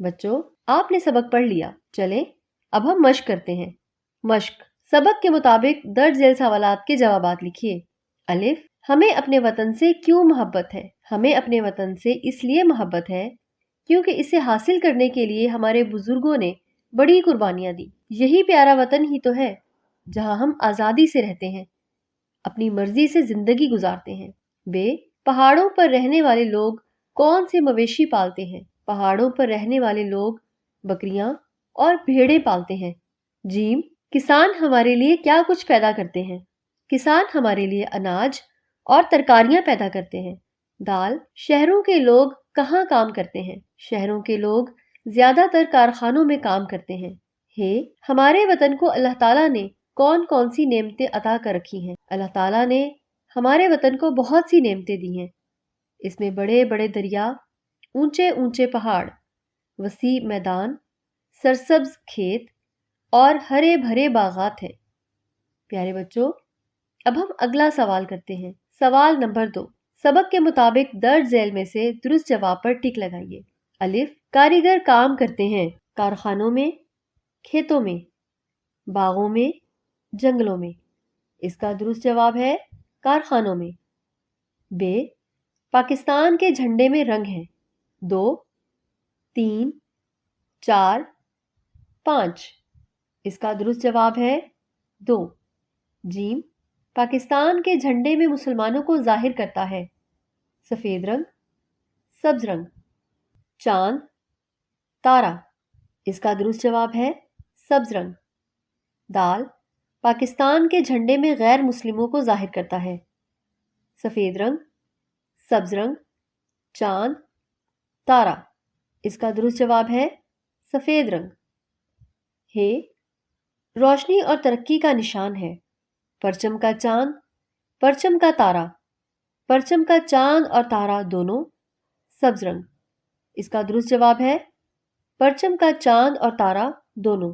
بچوں آپ نے سبق پڑھ لیا، چلیں اب ہم مشق کرتے ہیں۔ مشق، سبق کے مطابق درج ذیل سوالات کے جوابات لکھیے۔ الف، ہمیں اپنے وطن سے کیوں محبت ہے؟ ہمیں اپنے وطن سے اس لیے محبت ہے کیونکہ اسے حاصل کرنے کے لیے ہمارے بزرگوں نے بڑی قربانیاں دی۔ یہی پیارا وطن ہی تو ہے جہاں ہم آزادی سے رہتے ہیں، اپنی مرضی سے زندگی گزارتے ہیں۔ بے، پہاڑوں پر رہنے والے لوگ کون سے مویشی پالتے ہیں؟ پہاڑوں پر رہنے والے لوگ بکریاں اور بھیڑیں پالتے ہیں۔ جیم، کسان ہمارے لیے کیا کچھ پیدا کرتے ہیں؟ کسان ہمارے لیے اناج اور ترکاریاں پیدا کرتے ہیں۔ دال، شہروں کے لوگ کہاں کام کرتے ہیں؟ شہروں کے لوگ زیادہ تر کارخانوں میں کام کرتے ہیں۔ ہے، ہمارے وطن کو اللہ تعالیٰ نے کون کون سی نعمتیں عطا کر رکھی ہیں؟ اللہ تعالیٰ نے ہمارے وطن کو بہت سی نعمتیں دی ہیں۔ اس میں بڑے بڑے دریا، اونچے اونچے پہاڑ، وسیع میدان، سرسبز کھیت اور ہرے بھرے باغات ہیں۔ پیارے بچوں، اب ہم اگلا سوال کرتے ہیں۔ سوال نمبر 2، سبق کے مطابق درج ذیل میں سے درست جواب پر ٹک لگائیے۔ الف، کاریگر کام کرتے ہیں کارخانوں میں، کھیتوں میں، باغوں میں، جنگلوں میں۔ اس کا درست جواب ہے کارخانوں میں۔ بے، پاکستان کے جھنڈے میں رنگ ہیں 2، 3، 4، 5۔ اس کا درست جواب ہے 2۔ جیم، پاکستان کے جھنڈے میں مسلمانوں کو ظاہر کرتا ہے سفید رنگ، سبز رنگ، چاند، تارا۔ اس کا درست جواب ہے سبز رنگ۔ دال، پاکستان کے جھنڈے میں غیر مسلموں کو ظاہر کرتا ہے سفید رنگ، سبز رنگ، چاند، تارا۔ اس کا درست جواب ہے سفید رنگ۔ ہے، روشنی اور ترقی کا نشان ہے پرچم کا چاند، پرچم کا تارا۔ پرچم کا چاند اور تارا دونوں سبز رنگ۔ اس کا درست جواب ہے پرچم کا چاند اور تارا دونوں